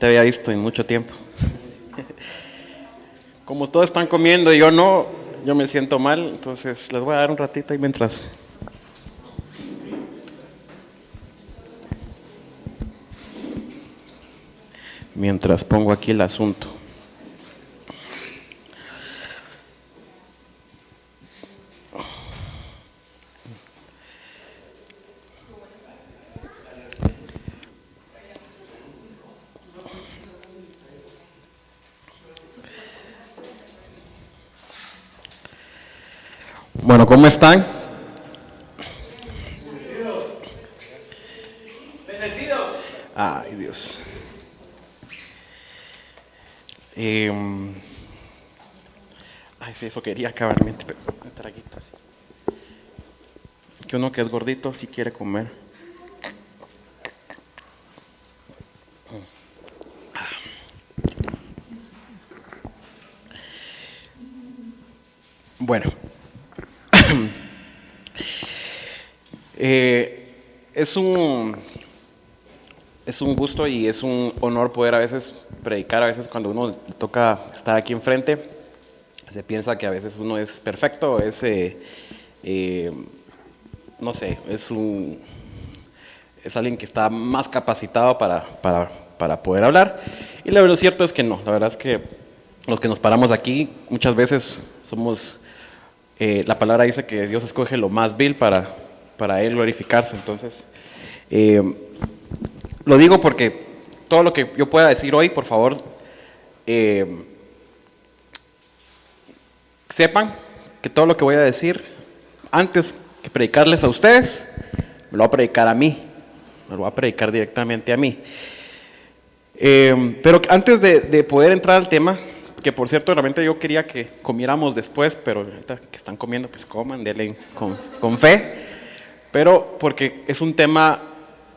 te había visto en mucho tiempo. Como todos están comiendo y yo no, yo me siento mal, entonces les voy a dar un ratito ahí mientras pongo aquí el asunto. Bueno, ¿cómo están? Bendecidos. Ay, Dios. Ay, sí, eso quería cabalmente, pero un traguito así. Que uno que es gordito sí quiere comer. Bueno. Es un gusto y es un honor poder a veces predicar. A veces cuando uno le toca estar aquí enfrente, se piensa que a veces uno es perfecto, no sé, es alguien que está más capacitado para poder hablar. Y la verdad cierto es que no. La verdad es que los que nos paramos aquí muchas veces somos, la palabra dice que Dios escoge lo más vil para Él glorificarse. Entonces, lo digo porque todo lo que yo pueda decir hoy, por favor, sepan que todo lo que voy a decir, antes que predicarles a ustedes, me lo va a predicar a mí, me lo va a predicar directamente a mí. Pero antes de poder entrar al tema, que por cierto realmente yo quería que comiéramos después, pero ahorita que están comiendo, pues coman, denle con fe, pero porque es un tema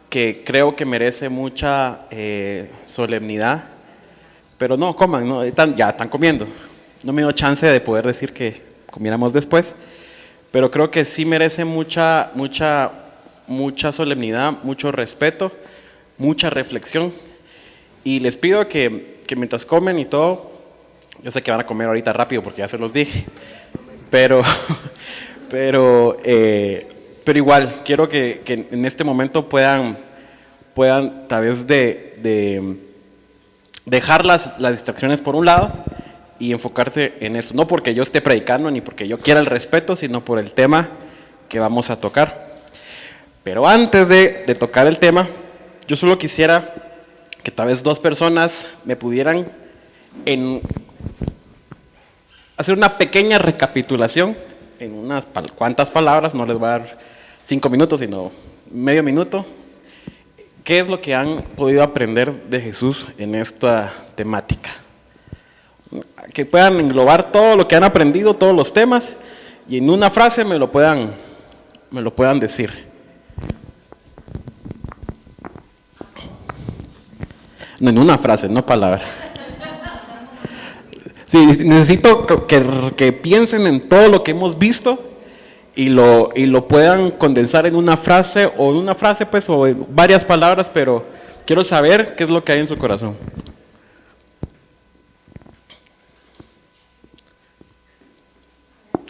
que creo que merece mucha solemnidad, pero no, coman, no, ya están comiendo. No me dio chance de poder decir que comiéramos después, pero creo que sí merece mucha solemnidad, mucho respeto, mucha reflexión. Y les pido que mientras comen y todo, yo sé que van a comer ahorita rápido porque ya se los dije, pero igual quiero que en este momento puedan tal vez de dejar las distracciones por un lado y enfocarse en eso, no porque yo esté predicando ni porque yo quiera el respeto, sino por el tema que vamos a tocar. Pero antes de tocar el tema, yo solo quisiera que tal vez dos personas me pudieran hacer una pequeña recapitulación en unas cuantas palabras. No les voy a dar 5 minutos, sino medio minuto. ¿Qué es lo que han podido aprender de Jesús en esta temática? Que puedan englobar todo lo que han aprendido, todos los temas, y en una frase me lo puedan decir. No, en una frase, no palabra. Sí, necesito que piensen en todo lo que hemos visto y lo puedan condensar en una frase, o en varias palabras, pero quiero saber qué es lo que hay en su corazón.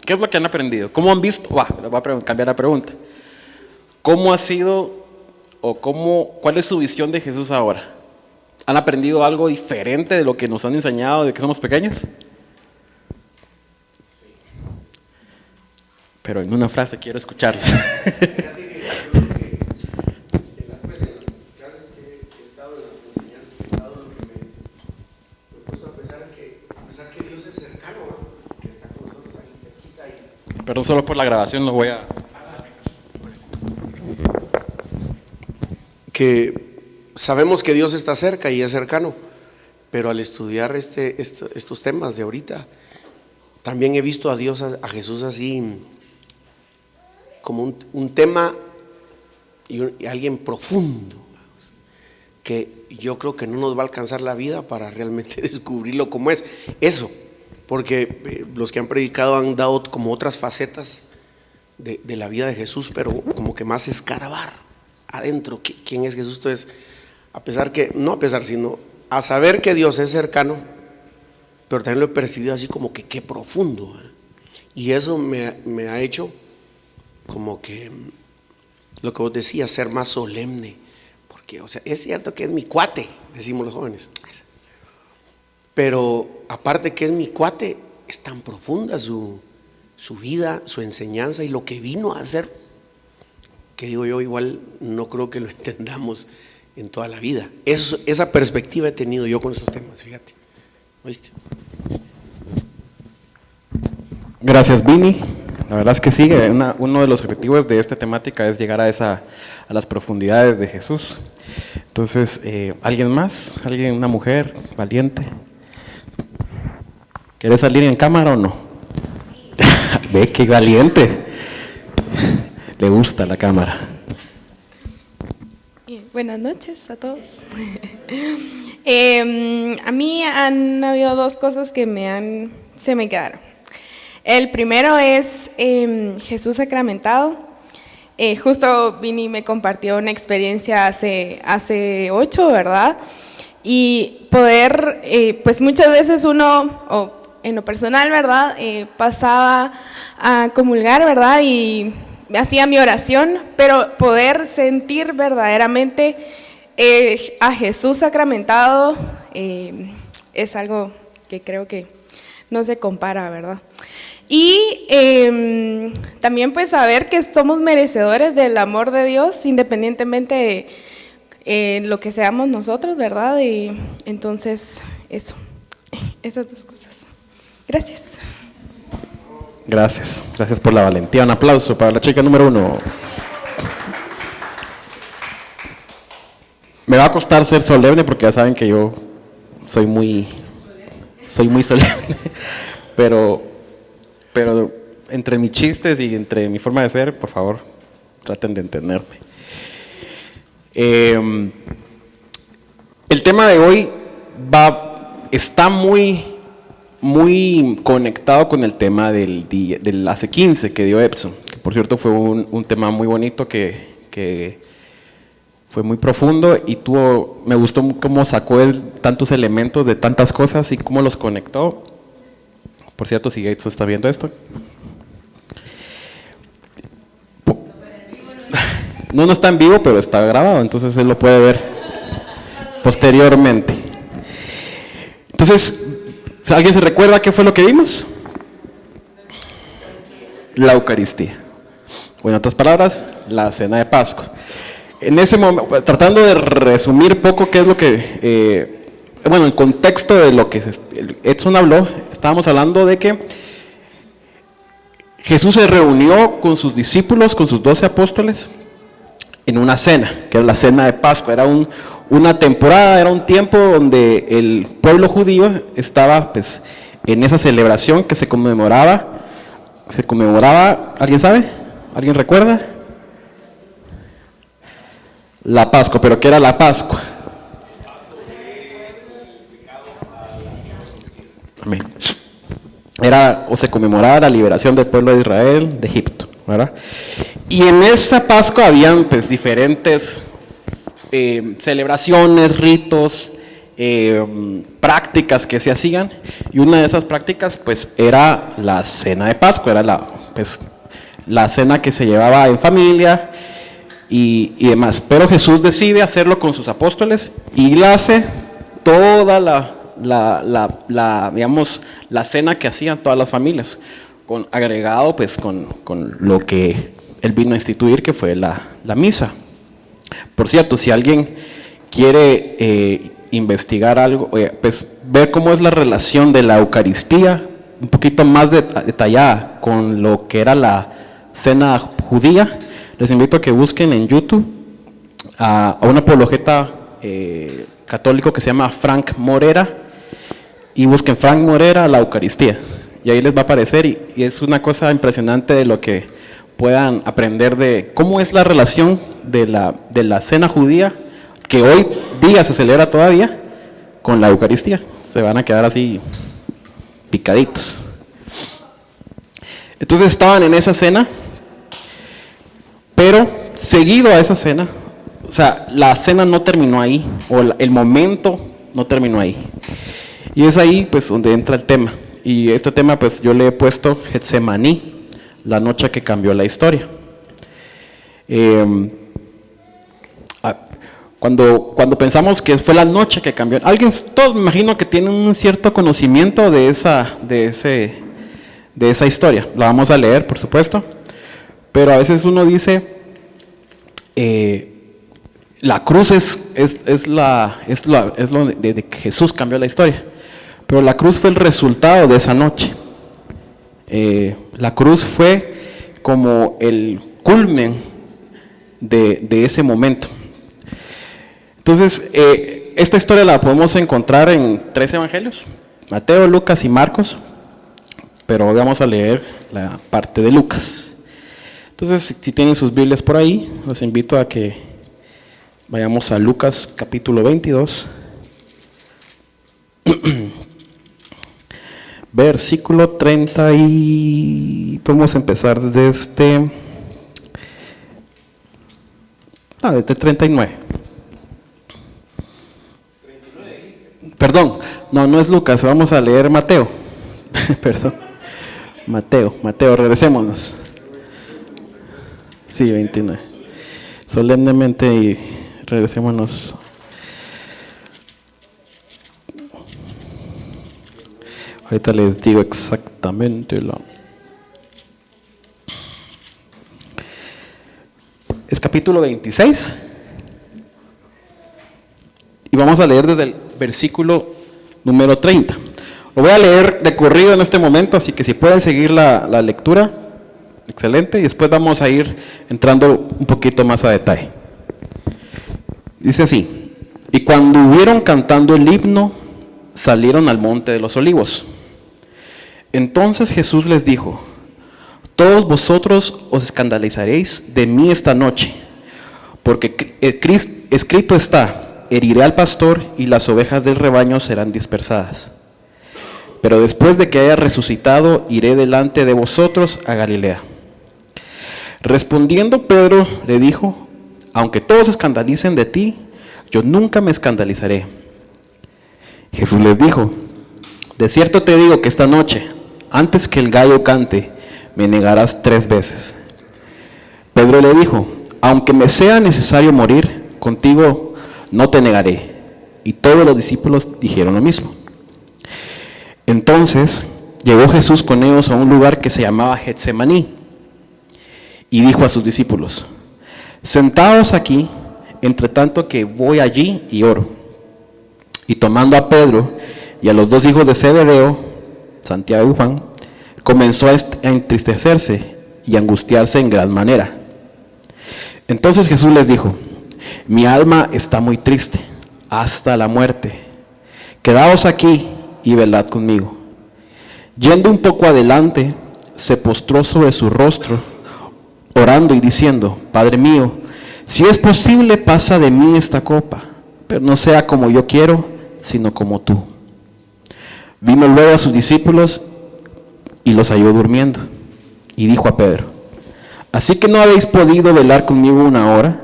¿Qué es lo que han aprendido? ¿Cómo han visto? Les voy a cambiar la pregunta. ¿Cómo ha sido cuál es su visión de Jesús ahora? ¿Han aprendido algo diferente de lo que nos han enseñado de que somos pequeños? Pero en una frase quiero escucharlos. Pero solo por la grabación lo voy a... Que sabemos que Dios está cerca y es cercano, pero al estudiar estos temas de ahorita, también he visto a Dios, a Jesús así, como un tema y alguien profundo, que yo creo que no nos va a alcanzar la vida para realmente descubrirlo como es. Eso, porque los que han predicado han dado como otras facetas de la vida de Jesús, pero como que más escarbar adentro quién es Jesús. Entonces, sino a saber que Dios es cercano, pero también lo he percibido así como que qué profundo, ¿eh? Y eso me ha hecho como que lo que vos decías, ser más solemne, porque, o sea, es cierto que es mi cuate, decimos los jóvenes, pero aparte que es mi cuate, es tan profunda su vida, su enseñanza y lo que vino a hacer, que digo yo, igual no creo que lo entendamos en toda la vida. Esa perspectiva he tenido yo con estos temas, fíjate. ¿Oíste? Gracias, Vini. La verdad es que sí, uno de los objetivos de esta temática es llegar a las profundidades de Jesús. Entonces, ¿alguien más? ¿Alguien, una mujer valiente? ¿Quieres salir en cámara o no? Ve qué valiente. Le gusta la cámara. Buenas noches a todos. A mí han habido dos cosas que se me quedaron. El primero es Jesús sacramentado. Justo Vini me compartió una experiencia hace 8, ¿verdad? Y poder, pues muchas veces uno, o en lo personal, ¿verdad? Pasaba a comulgar, ¿verdad? Y hacía mi oración, pero poder sentir verdaderamente a Jesús sacramentado es algo que creo que no se compara, ¿verdad? Y también pues saber que somos merecedores del amor de Dios independientemente de lo que seamos nosotros, ¿verdad? Y entonces esas dos cosas. Gracias. Gracias por la valentía. Un aplauso para la chica número 1. Me va a costar ser solemne porque ya saben que yo soy muy solemne, pero entre mis chistes y entre mi forma de ser, por favor, traten de entenderme. El tema de hoy está muy conectado con el tema del hace 15 que dio Epson, que por cierto fue un tema muy bonito que fue muy profundo y me gustó cómo sacó él tantos elementos de tantas cosas y cómo los conectó. Por cierto, si Gates está viendo esto. No está en vivo, pero está grabado, entonces él lo puede ver posteriormente. Entonces, ¿alguien se recuerda qué fue lo que vimos? La Eucaristía. O en otras palabras, la cena de Pascua. En ese momento, tratando de resumir poco qué es lo que, el contexto de lo que Edson habló, estábamos hablando de que Jesús se reunió con sus discípulos, con sus 12 apóstoles, en una cena, que era la cena de Pascua. Era una temporada, era un tiempo donde el pueblo judío estaba pues en esa celebración que se conmemoraba, ¿alguien sabe? ¿Alguien recuerda? La Pascua, pero ¿qué era la Pascua? Amén. Se conmemoraba la liberación del pueblo de Israel de Egipto, ¿verdad? Y en esa Pascua habían pues diferentes celebraciones, ritos, prácticas que se hacían, y una de esas prácticas pues era la cena de Pascua, era la cena que se llevaba en familia y demás. Pero Jesús decide hacerlo con sus apóstoles y la hace toda la cena que hacían todas las familias, agregado pues con lo que él vino a instituir, que fue la misa. Por cierto, si alguien quiere investigar algo, pues ver cómo es la relación de la Eucaristía un poquito más detallada con lo que era la cena judía, les invito a que busquen en YouTube a un apologeta católico que se llama Frank Morera, y busquen Frank Morera la Eucaristía, y ahí les va a aparecer, y es una cosa impresionante de lo que puedan aprender de cómo es la relación de la cena judía, que hoy día se celebra todavía, con la Eucaristía. Se van a quedar así picaditos. Entonces estaban en esa cena, pero seguido a esa cena, o sea, la cena no terminó ahí, o el momento no terminó ahí. Y es ahí pues donde entra el tema. Y este tema pues yo le he puesto Getsemaní, la noche que cambió la historia. Cuando pensamos que fue la noche que cambió, todos me imagino que tienen un cierto conocimiento de esa historia. La vamos a leer, por supuesto, pero a veces uno dice, la cruz es lo de que Jesús cambió la historia, pero la cruz fue el resultado de esa noche. La cruz fue como el culmen de ese momento. Entonces, esta historia la podemos encontrar en 3 evangelios, Mateo, Lucas y Marcos, pero hoy vamos a leer la parte de Lucas. Entonces, si tienen sus Biblias por ahí, los invito a que vayamos a Lucas capítulo 22, versículo 30 y podemos empezar desde 39. Perdón, no es Lucas, vamos a leer Mateo. Perdón. Mateo, regresémonos. Sí, 29. Solemnemente y regresémonos. Ahorita les digo exactamente es capítulo 26. Y vamos a leer desde el versículo número 30. Lo voy a leer de corrido en este momento, así que si pueden seguir la lectura, excelente, y después vamos a ir entrando un poquito más a detalle. Dice así: y cuando hubieron cantando el himno, salieron al monte de los olivos. Entonces Jesús les dijo: todos vosotros os escandalizaréis de mí esta noche, porque escrito está: heriré al pastor y las ovejas del rebaño serán dispersadas. Pero después de que haya resucitado, iré delante de vosotros a Galilea. Respondiendo Pedro le dijo: aunque todos se escandalicen de ti, yo nunca me escandalizaré. Jesús les dijo: de cierto te digo que esta noche, antes que el gallo cante, me negarás 3 veces. Pedro le dijo: aunque me sea necesario morir, contigo no te negaré. Y todos los discípulos dijeron lo mismo. Entonces llegó Jesús con ellos a un lugar que se llamaba Getsemaní, y dijo a sus discípulos: sentaos aquí, entre tanto que voy allí y oro. Y tomando a Pedro y a los 2 hijos de Zebedeo, Santiago y Juan, comenzó a entristecerse y angustiarse en gran manera. Entonces Jesús les dijo: mi alma está muy triste, hasta la muerte. Quedaos aquí y velad conmigo. Yendo un poco adelante, se postró sobre su rostro, orando y diciendo: Padre mío, si es posible, pasa de mí esta copa, pero no sea como yo quiero, sino como tú. Vino luego a sus discípulos y los halló durmiendo, y dijo a Pedro: ¿así que no habéis podido velar conmigo 1 hora?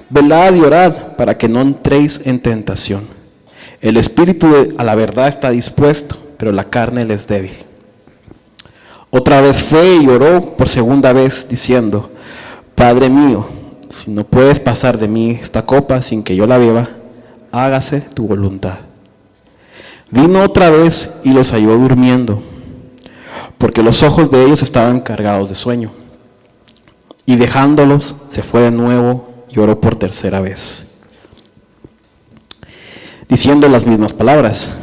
Velad y orad para que no entréis en tentación. El espíritu a la verdad está dispuesto, pero la carne le es débil. Otra vez fue y oró por 2ª vez, diciendo: Padre mío, si no puedes pasar de mí esta copa sin que yo la beba, hágase tu voluntad. Vino otra vez y los halló durmiendo, porque los ojos de ellos estaban cargados de sueño. Y dejándolos, se fue de nuevo y oró por 3ª vez, diciendo las mismas palabras.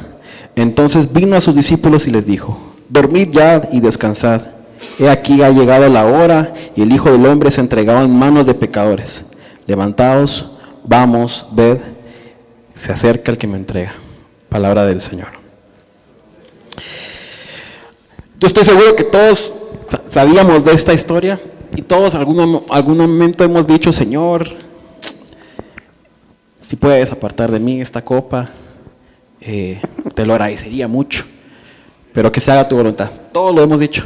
Entonces vino a sus discípulos y les dijo: dormid ya y descansad. He aquí ha llegado la hora y el Hijo del Hombre es entregado en manos de pecadores. Levantaos, vamos, ved, se acerca el que me entrega. Palabra del Señor. Yo estoy seguro que todos sabíamos de esta historia y todos algún momento hemos dicho: Señor, si puedes apartar de mí esta copa, te lo agradecería mucho, pero que se haga tu voluntad. Todos lo hemos dicho,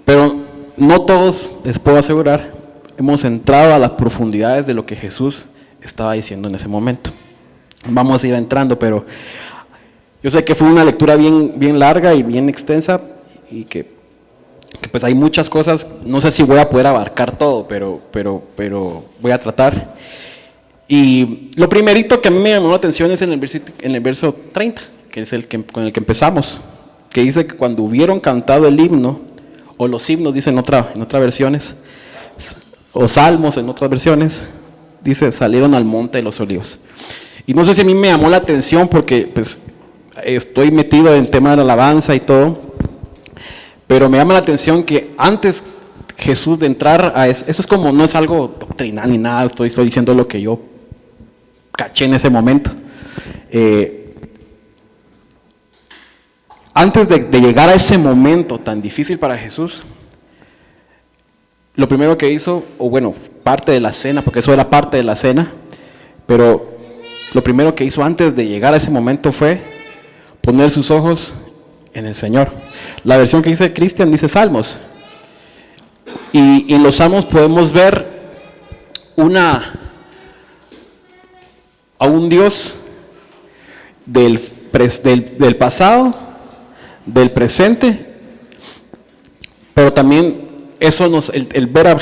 pero no todos, les puedo asegurar, hemos entrado a las profundidades de lo que Jesús estaba diciendo en ese momento. vamos a ir entrando, pero yo sé que fue una lectura bien larga y bien extensa y que pues hay muchas cosas, no sé si voy a poder abarcar todo, pero voy a tratar. Y lo primerito que a mí me llamó la atención es en el verso 30, que es con el que empezamos, que dice que cuando hubieron cantado el himno, o los himnos, dice en otras versiones, o salmos en otras versiones, dice, salieron al monte de los olivos. Y no sé si a mí me llamó la atención porque pues estoy metido en el tema de la alabanza y todo, pero me llama la atención que antes Jesús de entrar a eso es como, no es algo doctrinal ni nada, estoy diciendo lo que yo caché en ese momento. Antes de llegar a ese momento tan difícil para Jesús, lo primero que hizo, o bueno, parte de la cena, porque eso era parte de la cena, pero lo primero que hizo antes de llegar a ese momento fue poner sus ojos en el Señor. La versión que dice Cristian dice Salmos. Y en los Salmos podemos ver a un Dios del pasado, del presente, pero también eso el ver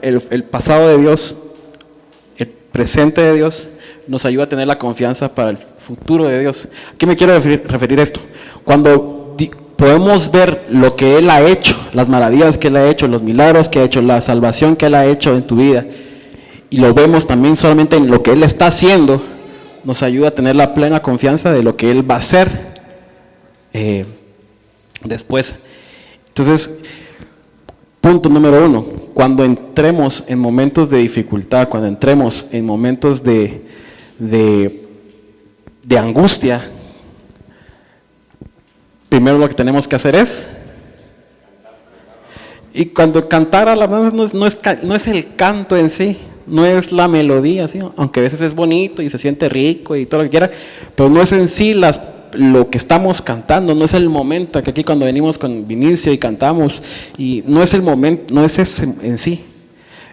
el pasado de Dios, el presente de Dios, nos ayuda a tener la confianza para el futuro de Dios. ¿A qué me quiero referir esto? Cuando podemos ver lo que Él ha hecho, las maravillas que Él ha hecho, los milagros que ha hecho, la salvación que Él ha hecho en tu vida, y lo vemos también solamente en lo que Él está haciendo, nos ayuda a tener la plena confianza de lo que Él va a hacer después. Entonces, punto número 1, cuando entremos en momentos de dificultad, cuando entremos en momentos de angustia, primero lo que tenemos que hacer es, y cuando cantar alabanza no es el canto en sí, no es la melodía, ¿sí? Aunque a veces es bonito y se siente rico y todo lo que quiera, pero no es en sí lo que estamos cantando, no es el momento, que aquí cuando venimos con Vinicio y cantamos, y no es el momento, no es ese en sí,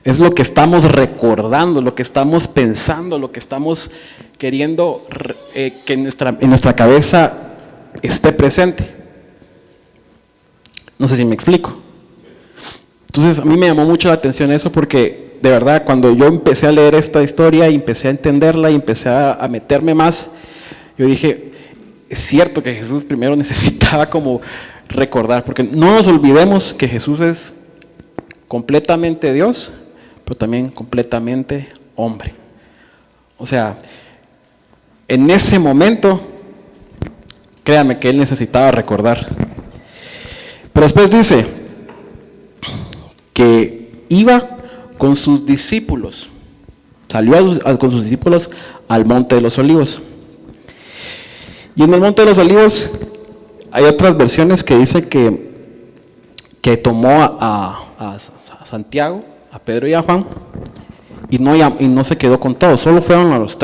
es lo que estamos recordando, lo que estamos pensando, lo que estamos queriendo que en nuestra cabeza esté presente. No sé si me explico. Entonces a mí me llamó mucho la atención eso porque de verdad cuando yo empecé a leer esta historia y empecé a entenderla y empecé a meterme más, yo dije, es cierto que Jesús primero necesitaba como recordar, porque no nos olvidemos que Jesús es completamente Dios, pero también completamente hombre. O sea, en ese momento, créanme que Él necesitaba recordar. Pero después dice que iba con sus discípulos, salió con sus discípulos al Monte de los Olivos. Y en el Monte de los Olivos hay otras versiones que dice que tomó a Santiago, a Pedro y a Juan, y no se quedó con todos, solo fueron a los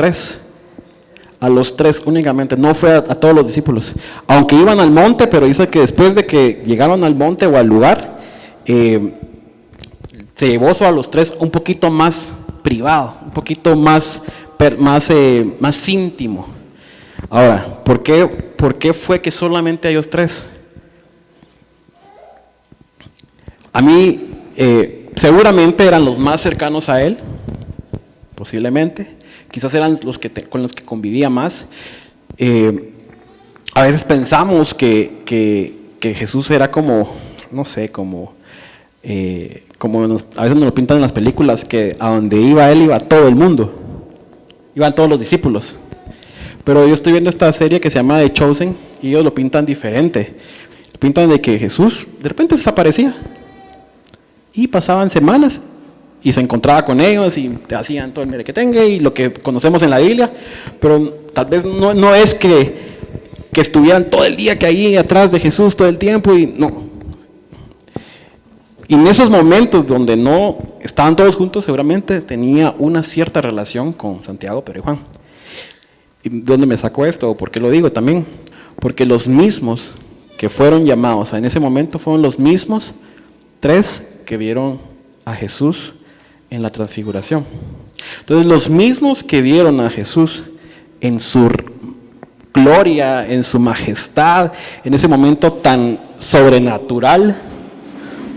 tres únicamente, no fue a todos los discípulos, aunque iban al monte, pero dice que después de que llegaron al monte o al lugar, se llevó a los tres un poquito más privado, un poquito más íntimo. Ahora, ¿por qué fue que solamente a ellos tres? A mí, seguramente eran los más cercanos a Él, posiblemente, quizás eran con los que convivía más. A veces pensamos que Jesús era como, no sé, a veces nos lo pintan en las películas, que a donde iba Él iba todo el mundo, iban todos los discípulos. Pero yo estoy viendo esta serie que se llama The Chosen y ellos lo pintan diferente. Lo pintan de que Jesús de repente desaparecía y pasaban semanas y se encontraba con ellos y te hacían todo el merequetengue y lo que conocemos en la Biblia, pero tal vez no es que estuvieran todo el día que ahí atrás de Jesús todo el tiempo y no. Y en esos momentos donde no estaban todos juntos, seguramente tenía una cierta relación con Santiago, Pedro y Juan. ¿Y dónde me sacó esto? ¿Por qué lo digo también? Porque los mismos que fueron llamados en ese momento fueron los mismos tres que vieron a Jesús en la transfiguración. Entonces los mismos que vieron a Jesús en su gloria, en su majestad, en ese momento tan sobrenatural,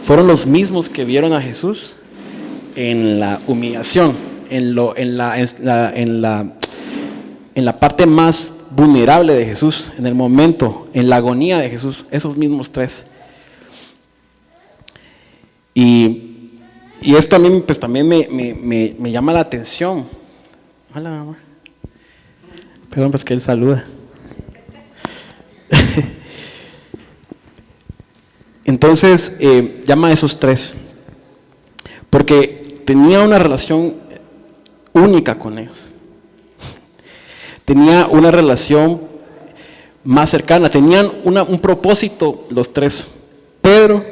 fueron los mismos que vieron a Jesús en la humillación, en la parte más vulnerable de Jesús, en el momento, en la agonía de Jesús, esos mismos tres. Y esto a mí pues también me llama la atención. Hola, mamá. Perdón, pues que él saluda. Entonces, llama a esos tres, porque tenía una relación única con ellos. Tenía una relación más cercana, tenían un propósito los tres. Pedro,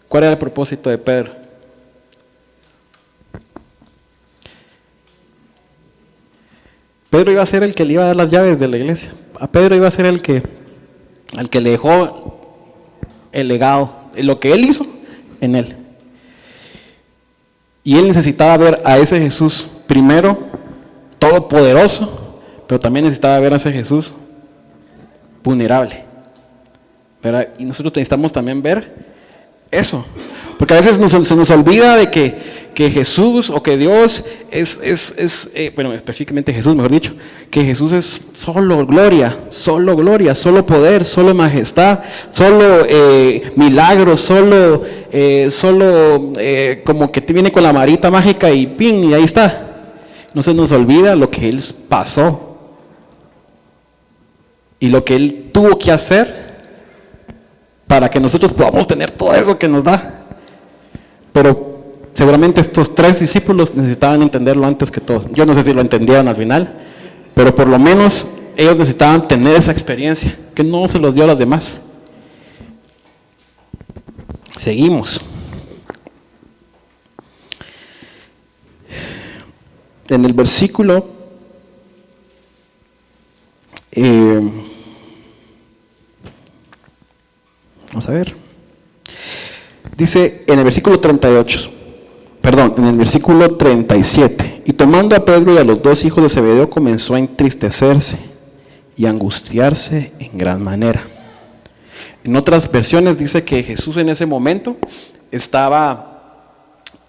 ¿cuál era el propósito de Pedro? Pedro iba a ser el que le iba a dar las llaves de la iglesia. A Pedro iba a ser al que le dejó el legado, lo que él hizo en él. Y él necesitaba ver a ese Jesús primero todopoderoso, pero también necesitaba ver a ese Jesús vulnerable, ¿verdad? Y nosotros necesitamos también ver eso, porque a veces se nos olvida de que Jesús o que Dios bueno, específicamente Jesús, mejor dicho, que Jesús es solo gloria, solo poder, solo majestad, solo milagros, solo como que te viene con la varita mágica y ¡ping! Y ahí está. No se nos olvida lo que Él pasó y lo que Él tuvo que hacer para que nosotros podamos tener todo eso que nos da. Pero seguramente estos tres discípulos necesitaban entenderlo antes que todos. Yo no sé si lo entendieron al final, pero por lo menos ellos necesitaban tener esa experiencia que no se los dio a los demás. Seguimos. En el versículo vamos a ver, dice en el versículo 38, perdón, en el versículo 37, y tomando a Pedro y a los dos hijos de Zebedeo comenzó a entristecerse y a angustiarse en gran manera. En otras versiones dice que Jesús en ese momento estaba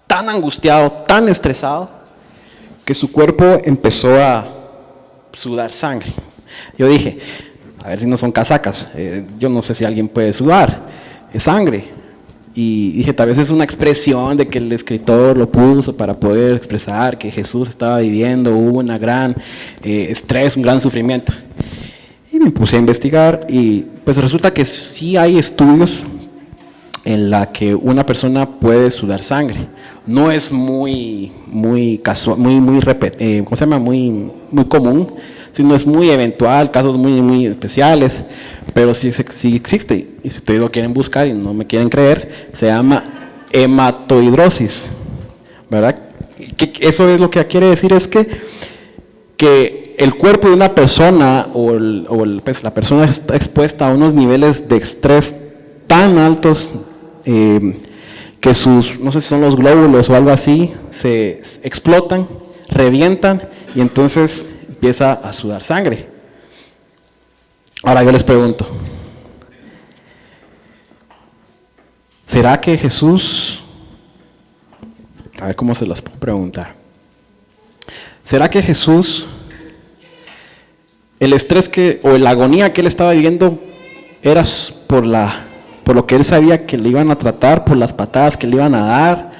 tan angustiado, tan estresado, que su cuerpo empezó a sudar sangre. Yo dije, a ver si no son casacas, yo no sé si alguien puede sudar, es sangre. Y dije, tal vez es una expresión de que el escritor lo puso para poder expresar que Jesús estaba viviendo una gran estrés, un gran sufrimiento. Y me puse a investigar y pues resulta que sí hay estudios en la que una persona puede sudar sangre. No es muy casual, muy común, sino es muy eventual, casos muy especiales, pero sí existe. Y si ustedes lo quieren buscar y no me quieren creer, se llama hematoidrosis, ¿verdad? Eso es lo que quiere decir, es que el cuerpo de una persona pues la persona está expuesta a unos niveles de estrés tan altos que sus, no sé si son los glóbulos o algo así, se explotan, revientan y entonces empieza a sudar sangre. Ahora yo les pregunto, ¿será que Jesús, a ver cómo se las puedo preguntar, ¿será que Jesús, el estrés o la agonía que él estaba viviendo era por lo que él sabía que le iban a tratar, por las patadas que le iban a dar,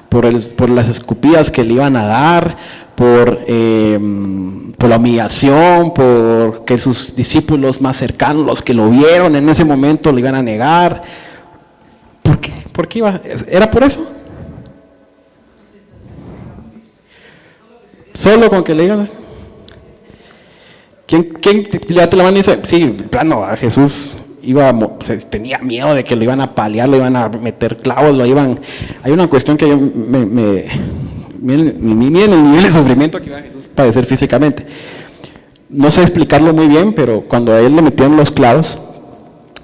por las escupidas que le iban a dar, por la humillación, por que sus discípulos más cercanos, los que lo vieron en ese momento, le iban a negar? ¿Por qué? ¿Por qué iba? ¿Era por eso? Solo con que le digan. ¿Quién levanta la mano y dice, sí, en plano, a Jesús tenía miedo de que lo iban a paliar, lo iban a meter clavos, hay una cuestión que miren el nivel de sufrimiento que iba a Jesús padecer físicamente. No sé explicarlo muy bien, pero cuando a él le metieron los clavos,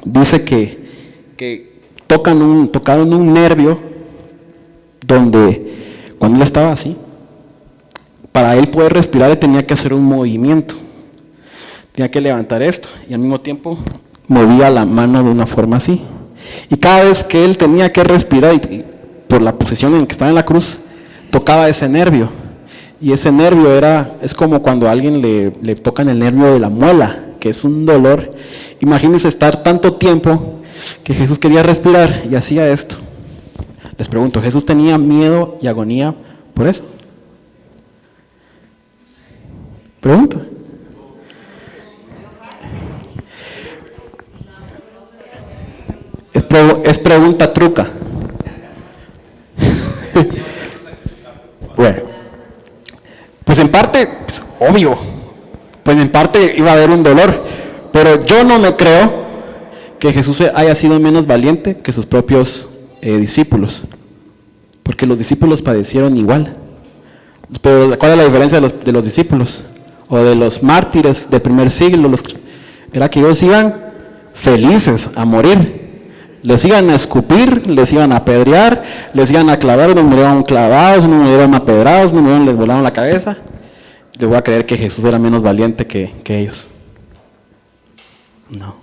dice que tocaron un nervio donde cuando él estaba así, para él poder respirar, él tenía que hacer un movimiento. Tenía que levantar esto y al mismo tiempo movía la mano de una forma así. Y cada vez que él tenía que respirar, y por la posición en que estaba en la cruz, tocaba ese nervio. Y ese nervio es como cuando a alguien le tocan el nervio de la muela, que es un dolor. Imagínense estar tanto tiempo que Jesús quería respirar y hacía esto. Les pregunto, ¿Jesús tenía miedo y agonía por eso? Pregunto. Es pregunta truca. Bueno, pues en parte, pues, obvio, pues en parte iba a haber un dolor, pero yo no me creo que Jesús haya sido menos valiente que sus propios discípulos, porque los discípulos padecieron igual. Pero ¿cuál es la diferencia de los discípulos o de los mártires del primer siglo? Era que ellos iban felices a morir. Les iban a escupir, les iban a apedrear, les iban a clavar, unos murieron clavados, unos murieron apedrados, unos murieron, les volaron la cabeza. Les voy a creer que Jesús era menos valiente que ellos. No.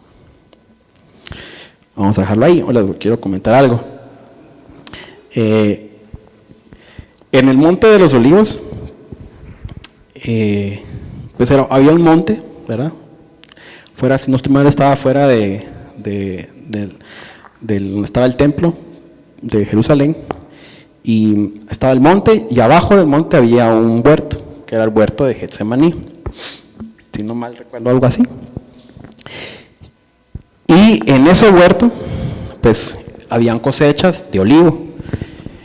Vamos a dejarlo ahí. Hola, quiero comentar algo. En el Monte de los Olivos, pues había un monte, ¿verdad? Fuera, si no estoy mal, estaba fuera donde estaba el templo de Jerusalén, y estaba el monte, y abajo del monte había un huerto, que era el huerto de Getsemaní, si no mal recuerdo, algo así. Y en ese huerto, pues, habían cosechas de olivo.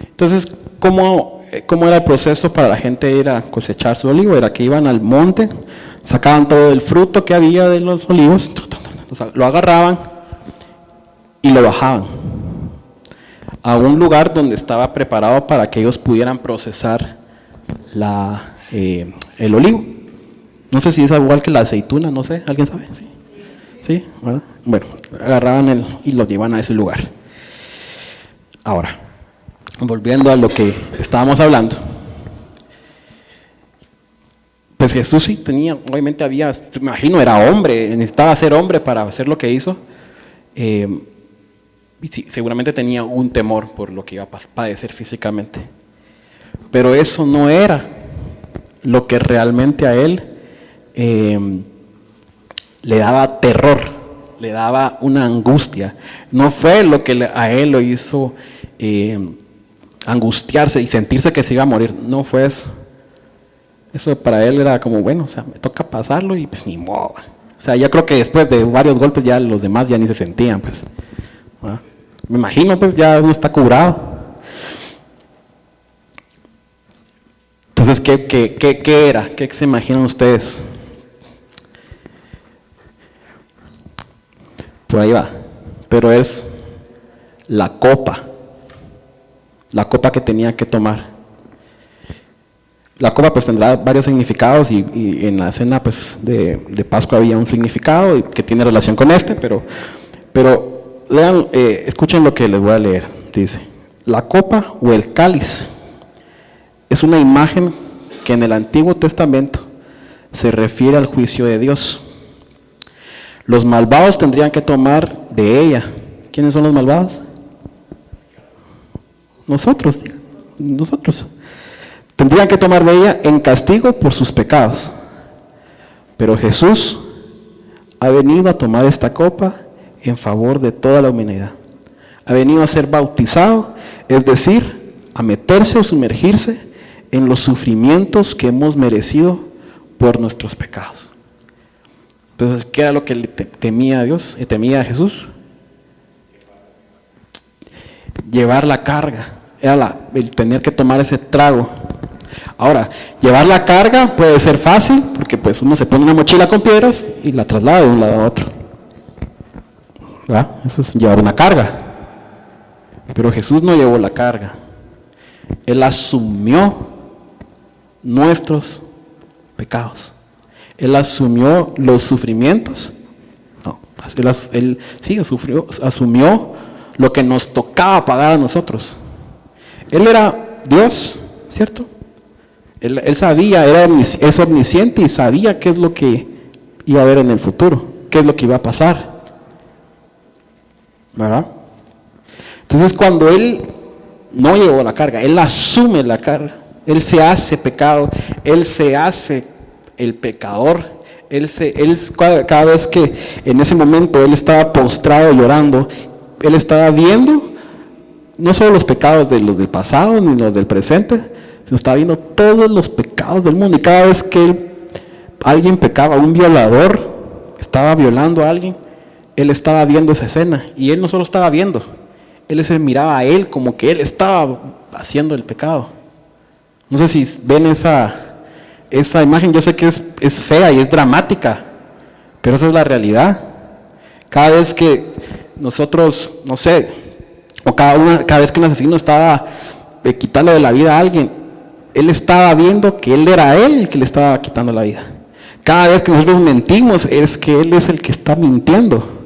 Entonces, ¿cómo era el proceso para la gente ir a cosechar su olivo? Era que iban al monte, sacaban todo el fruto que había de los olivos, lo agarraban y lo bajaban a un lugar donde estaba preparado para que ellos pudieran procesar el olivo. No sé si es igual que la aceituna, no sé, ¿alguien sabe? Sí. ¿Sí? Bueno, agarraban y lo llevan a ese lugar. Ahora, volviendo a lo que estábamos hablando, pues Jesús sí tenía, obviamente me imagino, era hombre, necesitaba ser hombre para hacer lo que hizo. Y sí, seguramente tenía un temor por lo que iba a padecer físicamente. Pero eso no era lo que realmente a él le daba terror, le daba una angustia. No fue lo que a él lo hizo angustiarse y sentirse que se iba a morir. No fue eso. Eso para él era como, bueno, o sea, me toca pasarlo y pues ni modo. O sea, yo creo que después de varios golpes ya los demás ya ni se sentían, pues. ¿Ah? Me imagino, pues ya uno está curado. Entonces, ¿qué era? ¿Qué se imaginan ustedes? Por ahí va. Pero es la copa que tenía que tomar. La copa pues tendrá varios significados y en la cena pues de Pascua había un significado y que tiene relación con pero lean, escuchen lo que les voy a leer. Dice, la copa o el cáliz es una imagen que en el Antiguo Testamento se refiere al juicio de Dios. Los malvados tendrían que tomar de ella. ¿Quiénes son los malvados? Nosotros. Tendrían que tomar de ella en castigo por sus pecados. Pero Jesús ha venido a tomar esta copa en favor de toda la humanidad. Ha venido a ser bautizado, es decir, a meterse o sumergirse en los sufrimientos que hemos merecido por nuestros pecados. Entonces, ¿qué era lo que le temía a Dios? ¿Temía a Jesús? Llevar la carga, era el tener que tomar ese trago. Ahora, llevar la carga puede ser fácil, porque pues uno se pone una mochila con piedras y la traslada de un lado a otro. ¿Verdad? Eso es llevar una carga. Pero Jesús no llevó la carga. Él asumió nuestros pecados. Él asumió los sufrimientos. No, él sí asumió lo que nos tocaba pagar a nosotros. Él era Dios, ¿cierto? Él sabía, es omnisciente y sabía qué es lo que iba a haber en el futuro, qué es lo que iba a pasar. ¿Verdad? Entonces cuando Él no llevó la carga, Él asume la carga, Él se hace pecado, Él se hace el pecador, cada vez que en ese momento Él estaba postrado llorando, Él estaba viendo no solo los pecados de los del pasado ni los del presente, sino estaba viendo todos los pecados del mundo. Y cada vez que alguien pecaba, un violador estaba violando a alguien, Él estaba viendo esa escena. Y Él no solo estaba viendo, Él se miraba a Él como que Él estaba haciendo el pecado. No sé si ven esa imagen. Yo sé que es fea y es dramática, pero esa es la realidad. Cada vez que nosotros, no sé, o cada vez que un asesino estaba quitando de la vida a alguien, Él estaba viendo que Él era Él el que le estaba quitando la vida. Cada vez que nosotros mentimos, es que Él es el que está mintiendo.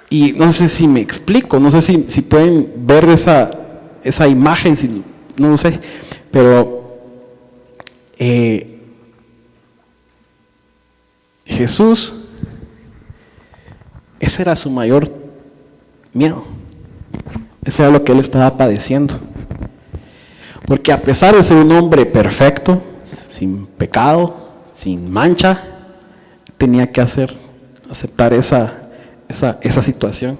Y no sé si me explico, no sé si pueden ver esa imagen, no lo sé, pero Jesús, ese era su mayor miedo, ese era lo que Él estaba padeciendo, porque a pesar de ser un hombre perfecto, sin pecado, sin mancha, tenía que aceptar esa situación.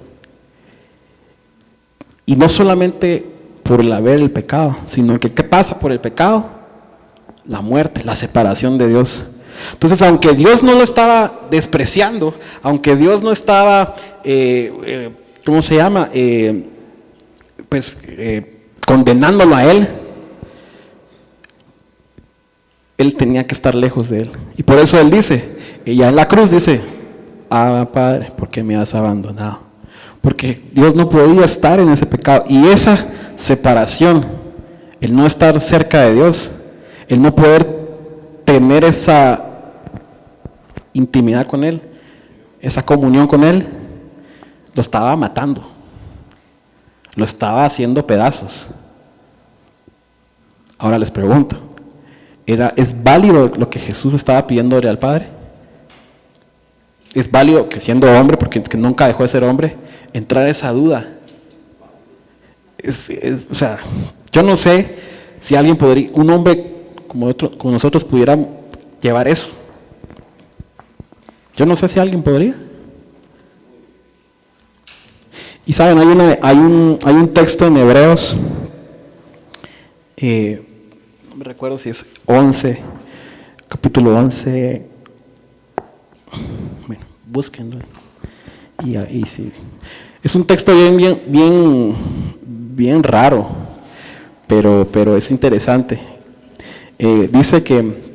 Y no solamente por el haber el pecado, sino que ¿qué pasa por el pecado? La muerte, la separación de Dios. Entonces, aunque Dios no lo estaba despreciando, aunque Dios no estaba, ¿cómo se llama? Condenándolo a Él tenía que estar lejos de Él. Y por eso Él dice, ya en la cruz dice, Padre, ¿por qué me has abandonado? Porque Dios no podía estar en ese pecado. Y esa separación, el no estar cerca de Dios, el no poder tener esa intimidad con Él, esa comunión con Él, lo estaba matando, lo estaba haciendo pedazos. Ahora les pregunto, ¿es válido lo que Jesús estaba pidiéndole al Padre? ¿Es válido que siendo hombre, porque que nunca dejó de ser hombre, entrar esa duda? O sea, yo no sé si alguien podría, un hombre como nosotros pudiera llevar eso. Yo no sé si alguien podría. Y saben, hay un texto en Hebreos, no me recuerdo si es 11, capítulo 11, bueno, búsquenlo. Y ahí sí. Es un texto bien raro, pero es interesante. Dice que,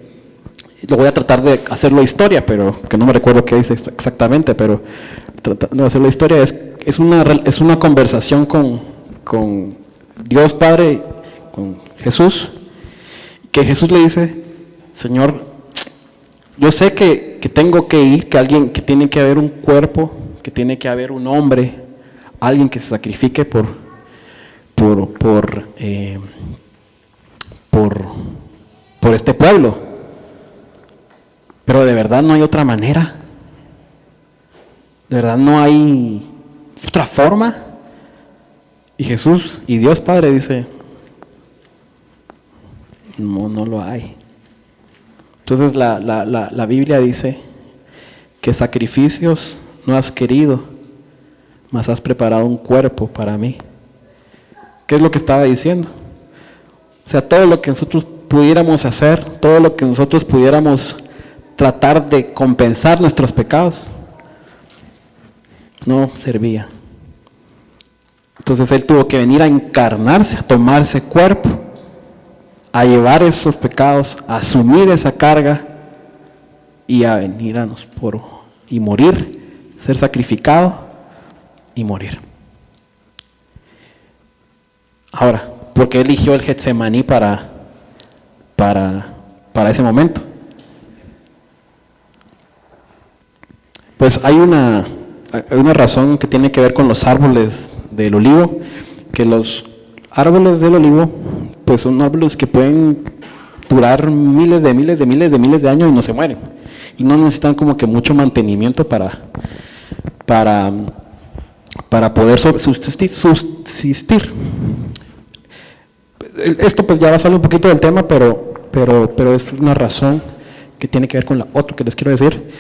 lo voy a tratar de hacerlo historia, pero que no me recuerdo qué dice exactamente, pero tratando de hacerlo historia, es una conversación con Dios Padre, con Jesús, que Jesús le dice, Señor, yo sé que tengo que ir, que tiene que haber un cuerpo, que tiene que haber un hombre, alguien que se sacrifique por este pueblo. Pero de verdad no hay otra manera. De verdad no hay otra forma. Y Jesús y Dios Padre dice, no lo hay. Entonces la Biblia dice que sacrificios no has querido, mas has preparado un cuerpo para mí. ¿Qué es lo que estaba diciendo? O sea, todo lo que nosotros pudiéramos hacer, todo lo que nosotros pudiéramos tratar de compensar nuestros pecados, no servía. Entonces Él tuvo que venir a encarnarse, a tomarse cuerpo, a llevar esos pecados, a asumir esa carga y a venir a y morir, ser sacrificado y morir. Ahora, ¿por qué eligió el Getsemaní para ese momento? Pues hay una razón que tiene que ver con los árboles del olivo, que árboles del olivo, pues son árboles que pueden durar miles de años y no se mueren. Y no necesitan como que mucho mantenimiento para poder subsistir. Esto pues ya va a salir un poquito del tema, pero es una razón que tiene que ver con la otra que les quiero decir.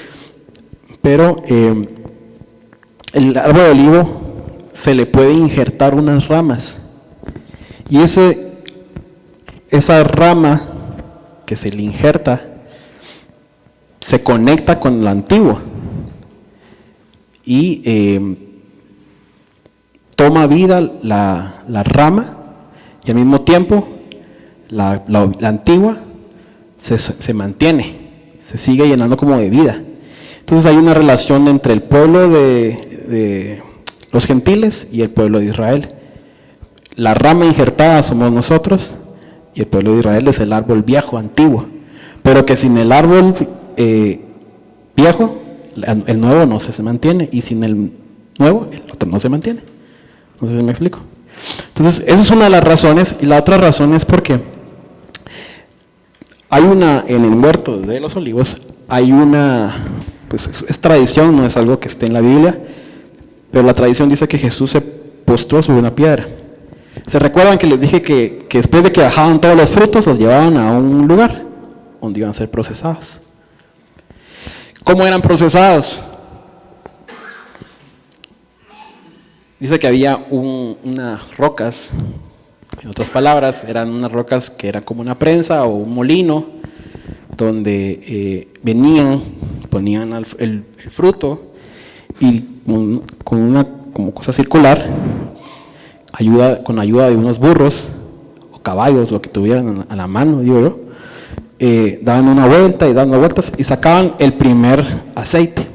Pero el árbol de olivo se le puede injertar unas ramas, y esa rama que se le injerta se conecta con la antigua y toma vida la rama, y al mismo tiempo la antigua se mantiene, se sigue llenando como de vida. Entonces hay una relación entre el pueblo de los gentiles y el pueblo de Israel. La rama injertada somos nosotros, y el pueblo de Israel es el árbol viejo, antiguo. Pero que sin el árbol viejo, el nuevo no se mantiene, y sin el nuevo, el otro no se mantiene. No sé si me explico. Entonces, esa es una de las razones, y la otra razón es porque hay en el huerto de los olivos, hay pues es tradición, no es algo que esté en la Biblia, pero la tradición dice que Jesús se postró sobre una piedra. ¿Se recuerdan que les dije que después de que bajaban todos los frutos, los llevaban a un lugar donde iban a ser procesados? ¿Cómo eran procesados? Dice que había unas rocas, en otras palabras, eran unas rocas que eran como una prensa o un molino, donde ponían el fruto, y con una como cosa circular, con ayuda de unos burros o caballos, lo que tuvieran a la mano, digo yo, daban una vuelta y dando vueltas y sacaban el primer aceite.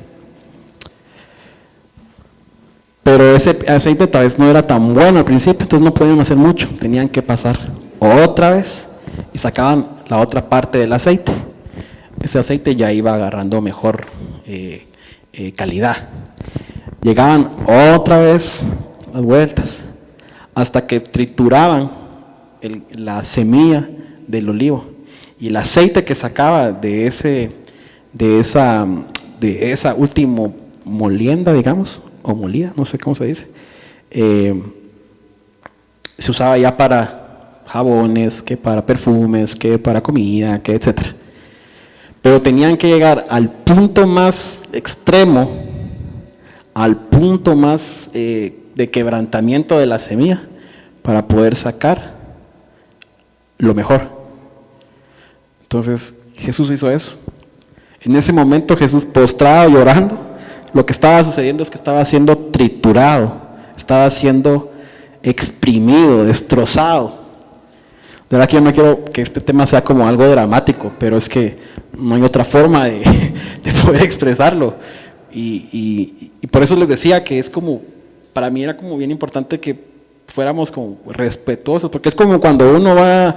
Pero ese aceite tal vez no era tan bueno al principio, entonces no podían hacer mucho, tenían que pasar otra vez y sacaban la otra parte del aceite. Ese aceite ya iba agarrando mejor calidad. Llegaban otra vez las vueltas, hasta que trituraban la semilla del olivo, y el aceite que sacaba de esa última molienda, digamos, o molida, no sé cómo se dice, se usaba ya para jabones, que para perfumes, que para comida, que etcétera. Pero tenían que llegar al punto más extremo, al punto más de quebrantamiento de la semilla, para poder sacar lo mejor. Entonces Jesús hizo eso. En ese momento Jesús, postrado, llorando, lo que estaba sucediendo es que estaba siendo triturado, estaba siendo exprimido, destrozado. De verdad que yo no quiero que este tema sea como algo dramático, pero es que no hay otra forma de poder expresarlo. Y por eso les decía que es como, para mí era como bien importante que fuéramos como respetuosos, porque es como cuando uno va,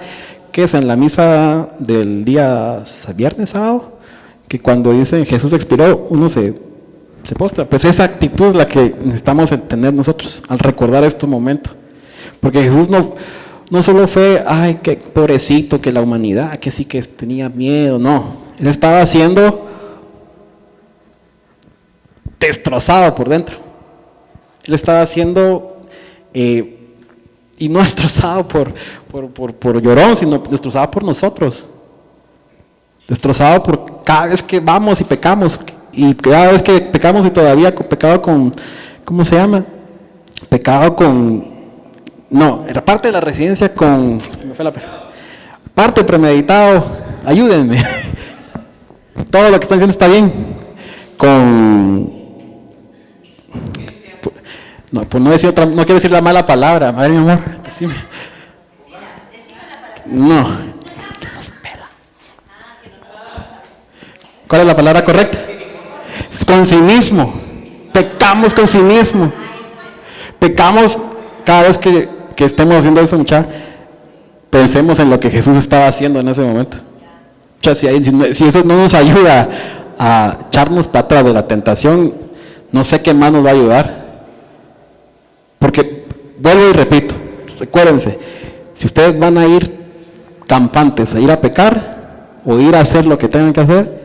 ¿qué es? En la misa del día viernes, sábado, que cuando dicen Jesús expiró, uno se postra. Pues esa actitud es la que necesitamos tener nosotros al recordar este momento, porque Jesús no solo fue, ay, qué pobrecito, que la humanidad, que sí que tenía miedo, no, él estaba siendo destrozado por dentro. Él estaba siendo y no destrozado por llorón, sino destrozado por nosotros, destrozado por cada vez que vamos y pecamos, y cada vez que pecamos y todavía pecado con, ¿cómo se llama? Pecado con, no, era parte de la residencia con, me fue la parte premeditado, ayúdenme, todo lo que están diciendo está bien, con, no, pues no quiero decir la mala palabra, a ver mi amor, decime. No. ¿Cuál es la palabra correcta? Con cinismo. Pecamos con cinismo. Pecamos cada vez que estemos haciendo eso, muchachos. Pensemos en lo que Jesús estaba haciendo en ese momento. Si eso no nos ayuda a echarnos para atrás de la tentación, no sé qué más nos va a ayudar. Porque, vuelvo y repito, Recuérdense, si ustedes van a ir campantes, a ir a pecar o ir a hacer lo que tengan que hacer,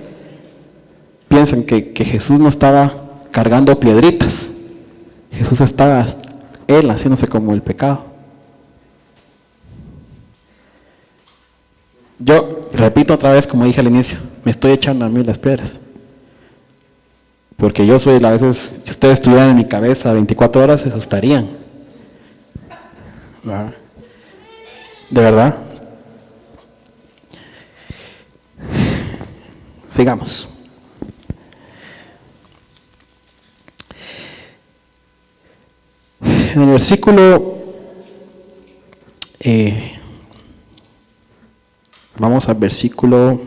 piensen que Jesús no estaba cargando piedritas. Jesús estaba él haciéndose como el pecado. Yo repito otra vez, como dije al inicio, me estoy echando a mí las piedras. Porque yo soy, a veces, si ustedes estuvieran en mi cabeza 24 horas, se asustarían. ¿Verdad? De verdad. Sigamos. En el versículo, vamos al versículo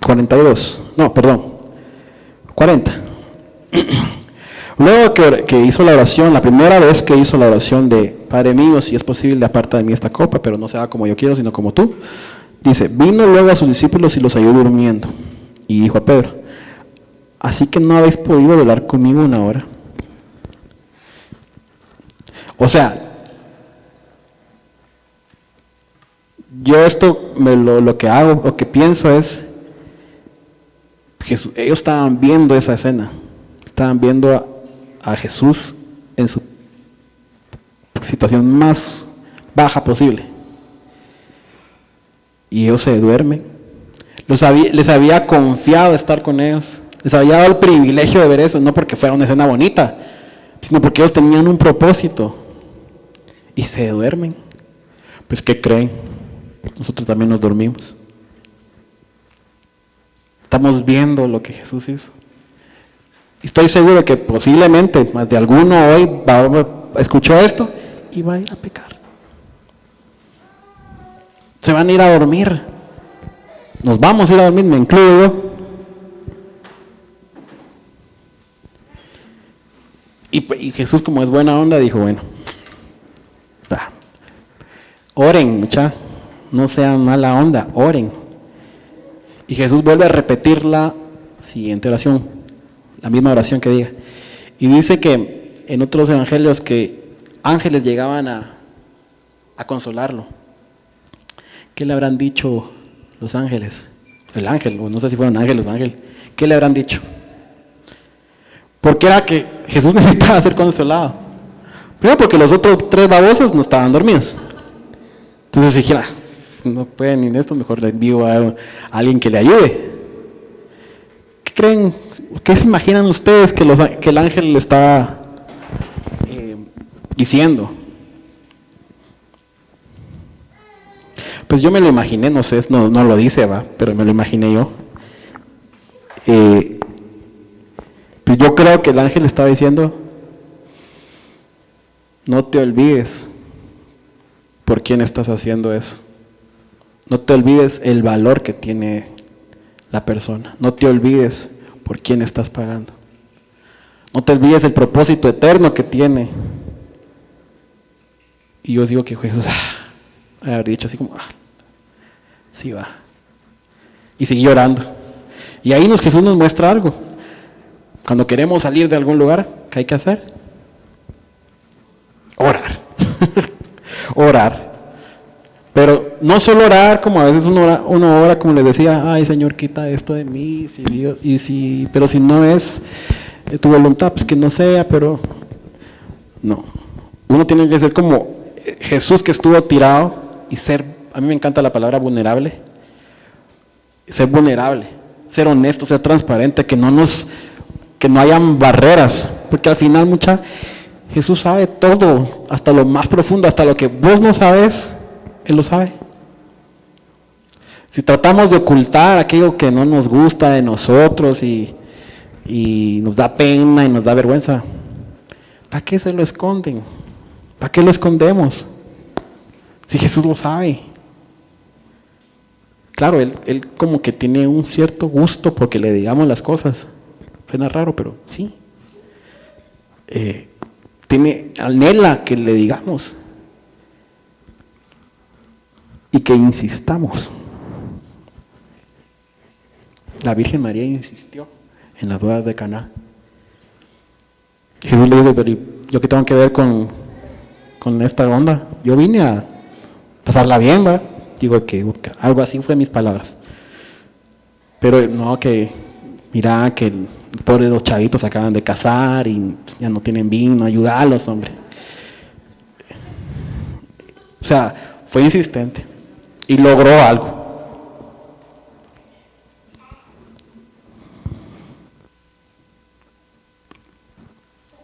42, no, perdón, 40. Luego que hizo la oración, la primera vez que hizo la oración de Padre mío, si es posible, aparta de mí esta copa, pero no sea como yo quiero, sino como tú. Dice, vino luego a sus discípulos y los halló durmiendo. Y dijo a Pedro, ¿así que no habéis podido velar conmigo una hora? O sea, yo esto, lo que hago, lo que pienso es, ellos estaban viendo esa escena, estaban viendo a Jesús en su situación más baja posible. Y ellos se duermen. Les había confiado estar con ellos. Les había dado el privilegio de ver eso, no porque fuera una escena bonita, sino porque ellos tenían un propósito. Y se duermen. Pues, ¿qué creen? Nosotros también nos dormimos. Estamos viendo lo que Jesús hizo. Estoy seguro que posiblemente más de alguno hoy escuchó esto y va a ir a pecar. Se van a ir a dormir. Nos vamos a ir a dormir, me incluyo yo. Y Jesús, como es buena onda, dijo, bueno, oren, mucha, no sean mala onda, oren. Y Jesús vuelve a repetir la siguiente oración, la misma oración que diga. Y dice que en otros evangelios que ángeles llegaban a consolarlo. ¿Qué le habrán dicho los ángeles? El ángel, o no sé si fueron ángeles o ángeles. ¿Qué le habrán dicho? Porque era que Jesús necesitaba ser consolado. Primero porque los otros 3 babosos no estaban dormidos. Entonces dijera, no pueden ni esto, mejor le envío a alguien que le ayude. ¿Qué creen? ¿Qué se imaginan ustedes que el ángel le estaba diciendo? Pues yo me lo imaginé, no sé, no lo dice, va, pero me lo imaginé yo. Pues yo creo que el ángel estaba diciendo, no te olvides por quién estás haciendo eso. No te olvides el valor que tiene la persona. No te olvides por quién estás pagando. No te olvides el propósito eterno que tiene. Y yo digo que Jesús haber dicho así como, sí va. Y seguí llorando. Y ahí Jesús nos muestra algo. Cuando queremos salir de algún lugar, ¿qué hay que hacer? Orar. Orar. Pero no solo orar como a veces uno ora como les decía, ay Señor, quita esto de mí, pero si no es tu voluntad, pues que no sea, pero no. Uno tiene que ser como Jesús, que estuvo tirado y ser, a mí me encanta la palabra vulnerable, ser vulnerable, ser honesto, ser transparente, que no hayan barreras, porque al final Jesús sabe todo, hasta lo más profundo, hasta lo que vos no sabes, Él lo sabe. Si tratamos de ocultar aquello que no nos gusta de nosotros y nos da pena y nos da vergüenza, ¿para qué se lo esconden? ¿Para qué lo escondemos? Si Jesús lo sabe. Claro, él como que tiene un cierto gusto porque le digamos las cosas. Suena raro, pero sí. Anhela que le digamos y que insistamos. La Virgen María insistió en las bodas de Caná. Jesús le dijo, pero ¿yo qué tengo que ver con esta onda? Yo vine a pasarla bien, ¿va? Digo que algo así fue mis palabras. Pero no, que mira que el pobre de los chavitos se acaban de casar y ya no tienen vino, ayúdalos, hombre. O sea, fue insistente y logró algo.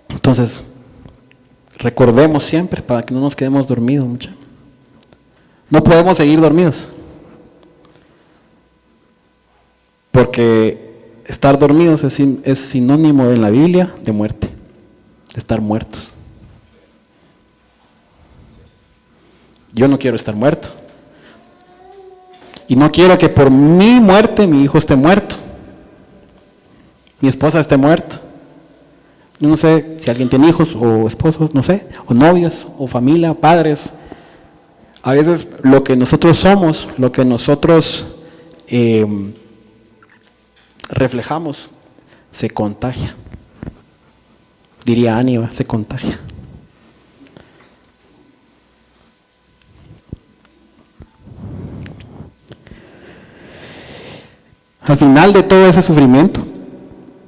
Entonces, recordemos siempre para que no nos quedemos dormidos, muchachos. No podemos seguir dormidos. Porque estar dormidos es sinónimo en la Biblia de muerte, de estar muertos. Yo no quiero estar muerto. Y no quiero que por mi muerte mi hijo esté muerto. Mi esposa esté muerta. Yo no sé si alguien tiene hijos o esposos, no sé, o novios, o familia, padres. A veces lo que nosotros somos, lo que nosotros reflejamos, se contagia. Diría Aníbal, se contagia. Al final de todo ese sufrimiento,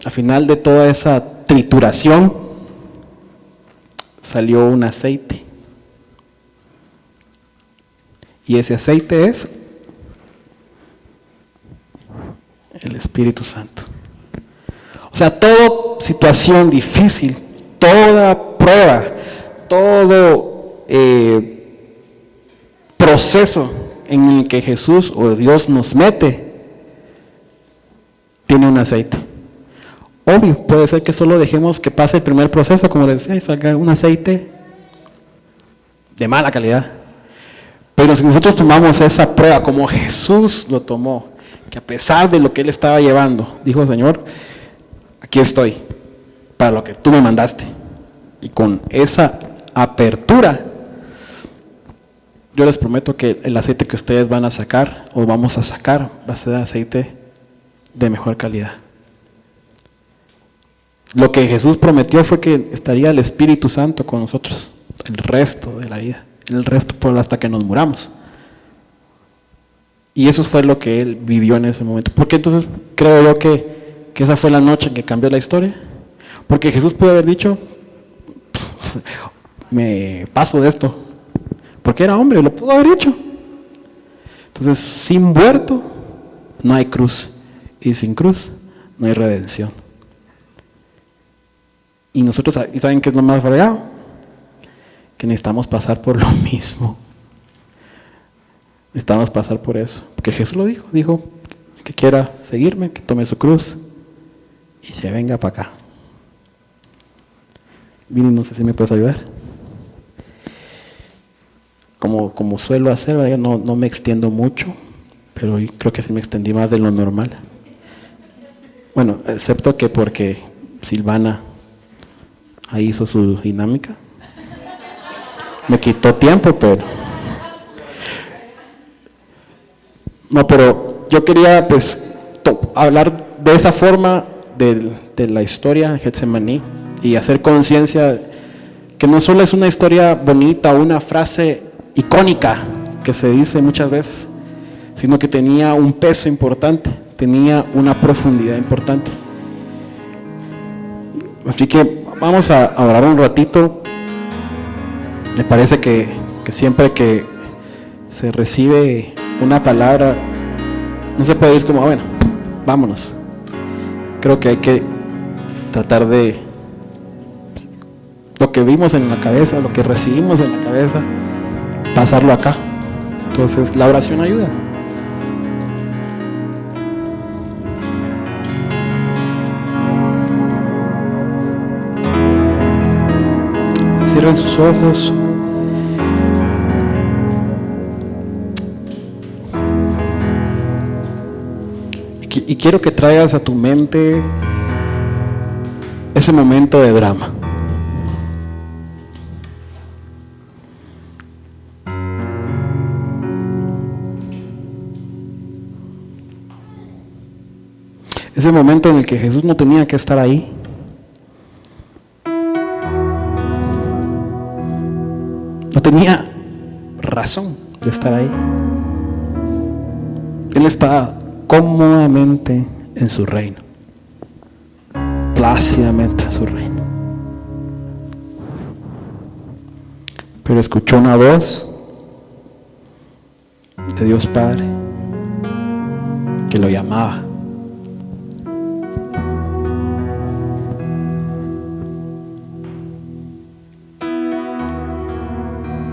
al final de toda esa trituración, salió un aceite. Y ese aceite es el Espíritu Santo. O sea, toda situación difícil, toda prueba, todo proceso en el que Jesús o Dios nos mete, tiene un aceite. Obvio, puede ser que solo dejemos que pase el primer proceso, como les decía, y salga un aceite de mala calidad. Pero si nosotros tomamos esa prueba como Jesús lo tomó, que a pesar de lo que él estaba llevando, dijo: Señor, aquí estoy, para lo que tú me mandaste. Y con esa apertura, yo les prometo que el aceite que ustedes van a sacar, o vamos a sacar, va a ser aceite de mejor calidad. Lo que Jesús prometió fue que estaría el Espíritu Santo con nosotros el resto de la vida, el resto hasta que nos muramos. Y eso fue lo que él vivió en ese momento. Porque entonces creo yo que esa fue la noche en que cambió la historia. Porque Jesús pudo haber dicho: me paso de esto, porque era hombre, lo pudo haber hecho. Entonces, sin muerto no hay cruz, y sin cruz no hay redención. Y nosotros, ¿y saben qué es lo más fregado? Que necesitamos pasar por lo mismo. Necesitamos pasar por eso. Porque Jesús lo dijo que quiera seguirme, que tome su cruz y se venga para acá. Vini, no sé si me puedes ayudar. Como suelo hacer, ¿verdad? No me extiendo mucho, pero creo que sí me extendí más de lo normal. Bueno, excepto que porque Silvana ahí hizo su dinámica. Me quitó tiempo, pero... No, pero yo quería pues hablar de esa forma de la historia de Getsemaní y hacer conciencia que no solo es una historia bonita o una frase icónica que se dice muchas veces, sino que tenía un peso importante, tenía una profundidad importante. Así que vamos a orar un ratito. Me parece que siempre que se recibe una palabra, no se puede ir como, bueno, vámonos. Creo que hay que tratar de lo que vimos en la cabeza, lo que recibimos en la cabeza, pasarlo acá. Entonces la oración ayuda. Cierren sus ojos. Y quiero que traigas a tu mente ese momento de drama. Ese momento en el que Jesús no tenía que estar ahí. No tenía razón de estar ahí. Él estaba cómodamente en su reino, plácidamente en su reino. Pero escuchó una voz de Dios Padre que lo llamaba.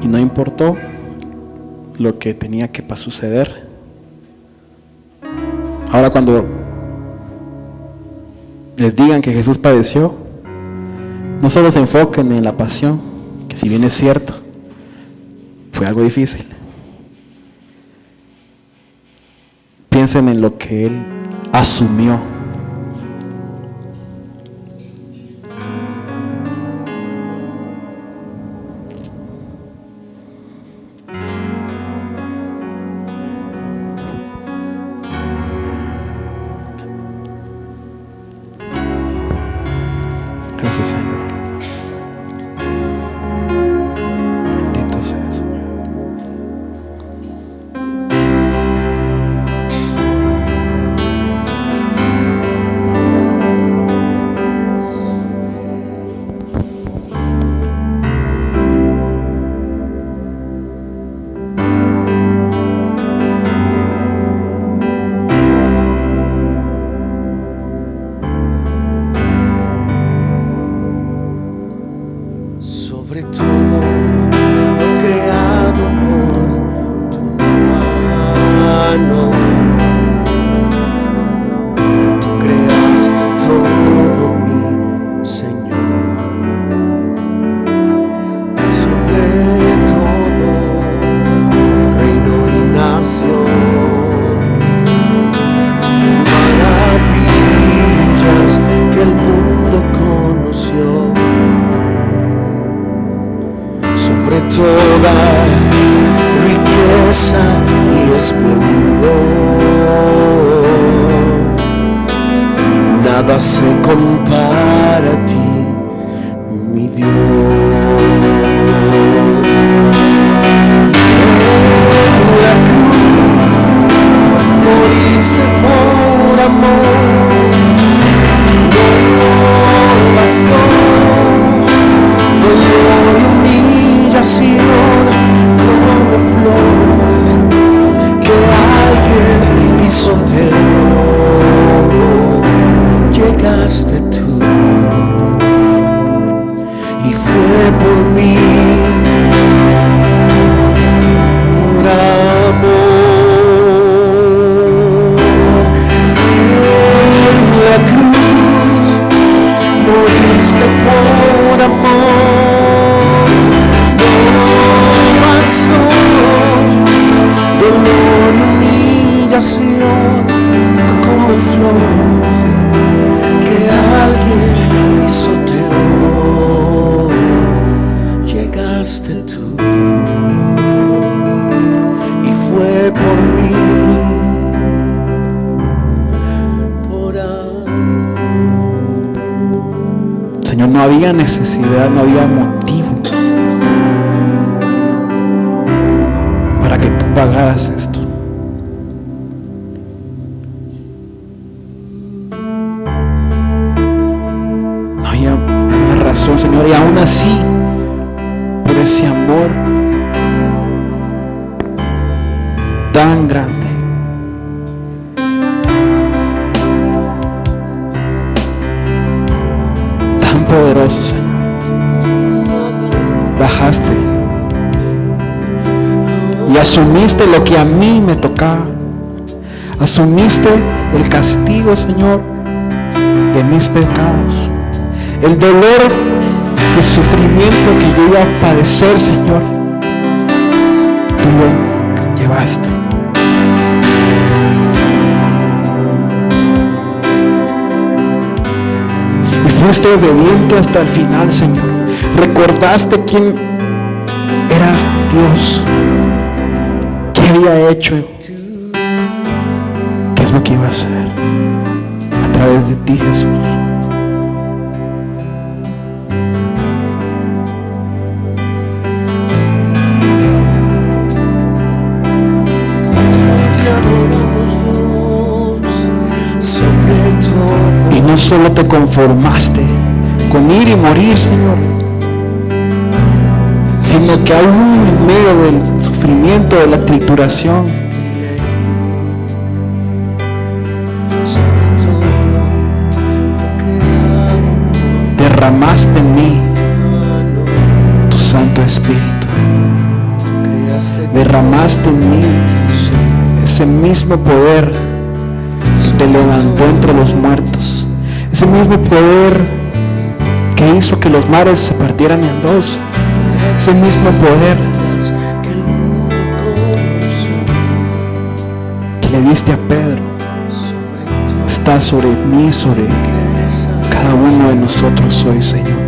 Y no importó lo que tenía que suceder. Ahora cuando les digan que Jesús padeció, no solo se enfoquen en la pasión, que si bien es cierto, fue algo difícil. Piensen en lo que Él asumió. Gracias, Señor. Bendito sea, Señor. Sobre todo lo creado por tu mano, tú creaste todo, mi Señor. Sobre todo reino y nación, maravillas que el mundo conoció. Sobre toda riqueza y esplendor, nada se compara a ti, mi Dios. En la cruz moriste por amor, no bastó dolor y humillación como flor que alguien pisoteó. Llegaste tú y fue por mí, por amor. En la cruz moriste por amor, no bastó dolor y humillación como flor que alguien pisoteó. Llegaste tú y fue por mí, por amor. Señor, no había necesidad, no había motivo para que tú pagaras esto. No había una razón, Señor, y aún así, por ese amor tan grande, tan poderoso, Señor, bajaste y asumiste lo que a mí me tocaba. Asumiste el castigo, Señor, de mis pecados, el dolor, el sufrimiento que yo iba a padecer, Señor. Tú lo llevaste. Y fuiste obediente hasta el final, Señor. Recordaste quién era Dios, qué había hecho, qué es lo que iba a hacer a través de ti, Jesús. Y no solo te conformaste con ir y morir, Señor, sino que aún en medio del sufrimiento, de la trituración, derramaste en mí tu Santo Espíritu. Derramaste en mí ese mismo poder que te levantó entre los muertos, ese mismo poder que hizo que los mares se partieran en dos, ese mismo poder que le diste a Pedro está sobre mí, sobre cada uno de nosotros hoy, Señor.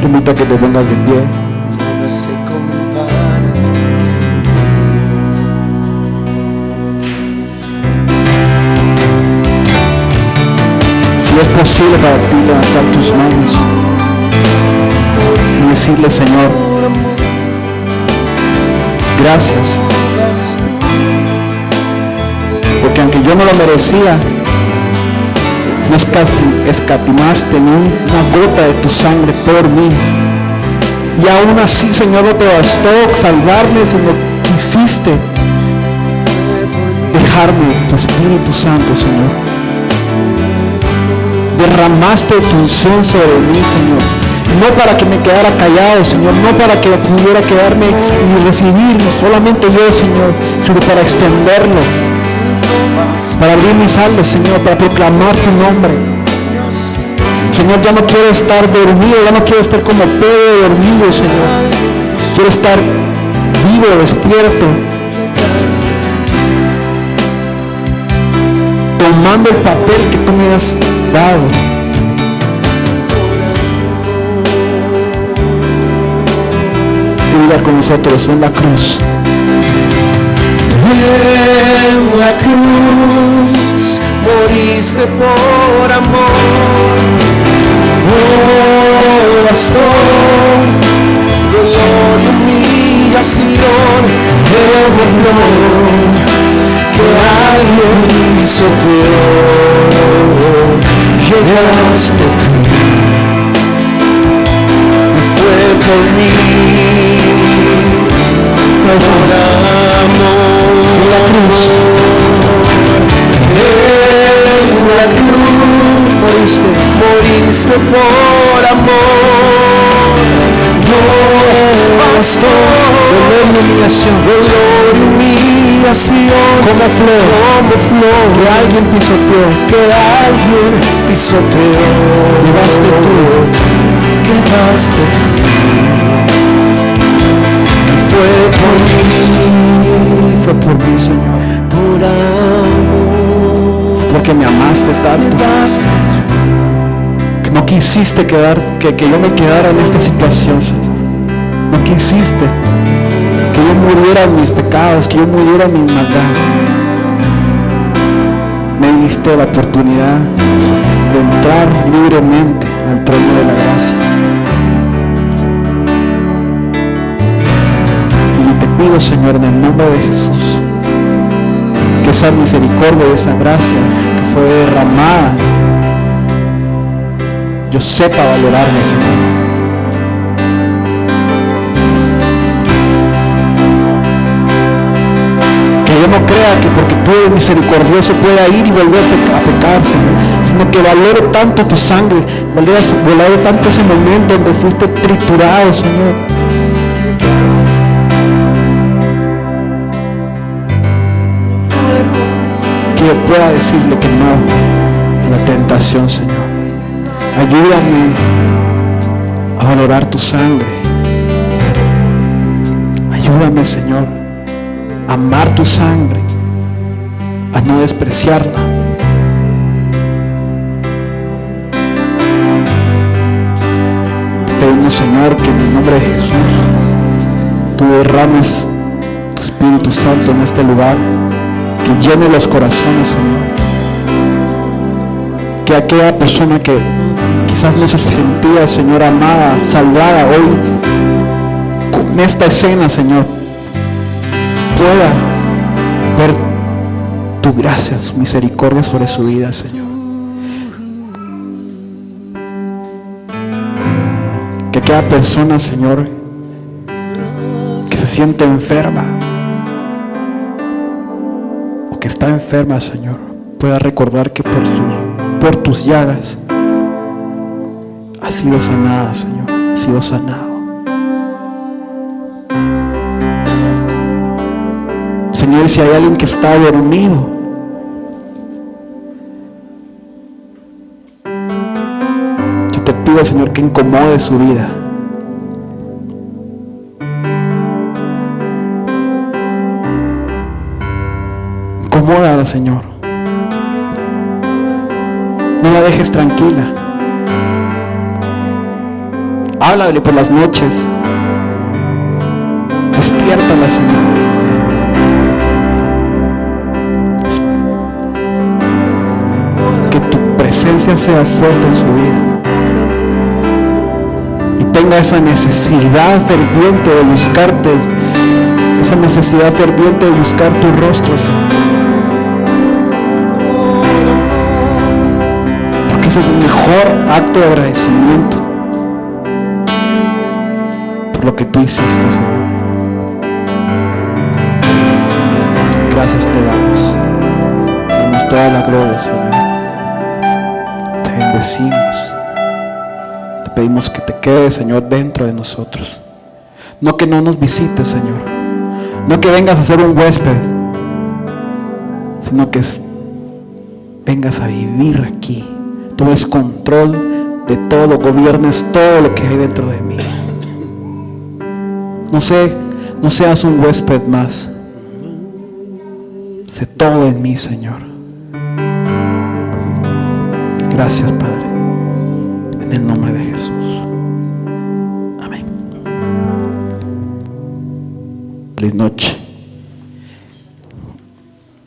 Te invito a que te pongas de pie. Si es posible para ti levantar tus manos y decirle: Señor, gracias, porque aunque yo no lo merecía, no escatimaste ni una gota de tu sangre por mí. Y aún así, Señor, no te bastó salvarme, sino quisiste dejarme tu Espíritu Santo, Señor. Derramaste tu unción sobre mí, Señor. No para que me quedara callado, Señor, no para que pudiera quedarme y recibir solamente yo, Señor, sino para extenderlo, para abrir mis alas, Señor, para proclamar tu nombre. Señor, ya no quiero estar dormido, ya no quiero estar como Pedro dormido, Señor. Quiero estar vivo, despierto, tomando el papel que tú me has dado. Y diga con nosotros: en la cruz. En la cruz moriste por amor, no bastó dolor y humillación, el que alguien pisoteó. Llegaste tú y fue por mí, por amor. En la cruz, moriste por amor, no bastó dolor y humillación, como flor que alguien pisoteó, llevaste tú, fue por mí, Señor, por amor, porque me amaste tanto, que no quisiste que yo me quedara en esta situación, Señor. No quisiste que yo muriera en mis pecados, que yo muriera en mis maldades. Me diste la oportunidad de entrar libremente al trono de la gracia. Y te pido, Señor, en el nombre de Jesús, que esa misericordia, esa gracia que fue derramada, yo sepa valorarla, Señor. Yo no crea que porque tú eres misericordioso pueda ir y volver a pecar, Señor, sino que valore tanto tu sangre, valore tanto ese momento donde fuiste triturado, Señor. Que yo pueda decirle que no a la tentación, Señor. Ayúdame a valorar tu sangre. Ayúdame, Señor, amar tu sangre, a no despreciarla. Te pedimos, Señor, que en el nombre de Jesús tú derrames tu Espíritu Santo en este lugar, que llene los corazones, Señor, Que aquella persona que quizás no se sentía, Señor, amada, salvada, hoy con esta escena, Señor, pueda ver tu gracia, tu misericordia sobre su vida, Señor. Que aquella persona, Señor, que se siente enferma o que está enferma, Señor, pueda recordar que por tus llagas ha sido sanada, Señor, ha sido sanado. Señor, si hay alguien que está dormido, yo te pido, Señor, que incomode su vida. Incomódala, Señor. No la dejes tranquila. Háblale por las noches. Despiértala, Señor. Que tu presencia sea fuerte en su vida. Y tenga esa necesidad ferviente de buscarte. Esa necesidad ferviente de buscar tu rostro, Señor. Porque ese es el mejor acto de agradecimiento por lo que tú hiciste, Señor. Gracias te damos. Damos toda la gloria, Señor. Te bendecimos. Te pedimos que te quedes, Señor, dentro de nosotros. No que no nos visites, Señor. No que vengas a ser un huésped, sino que vengas a vivir aquí. Tomes control de todo, gobiernes todo lo que hay dentro de mí. No seas un huésped más. Sé todo en mí, Señor. Gracias, Padre. En el nombre de Jesús. Amén. Feliz noche.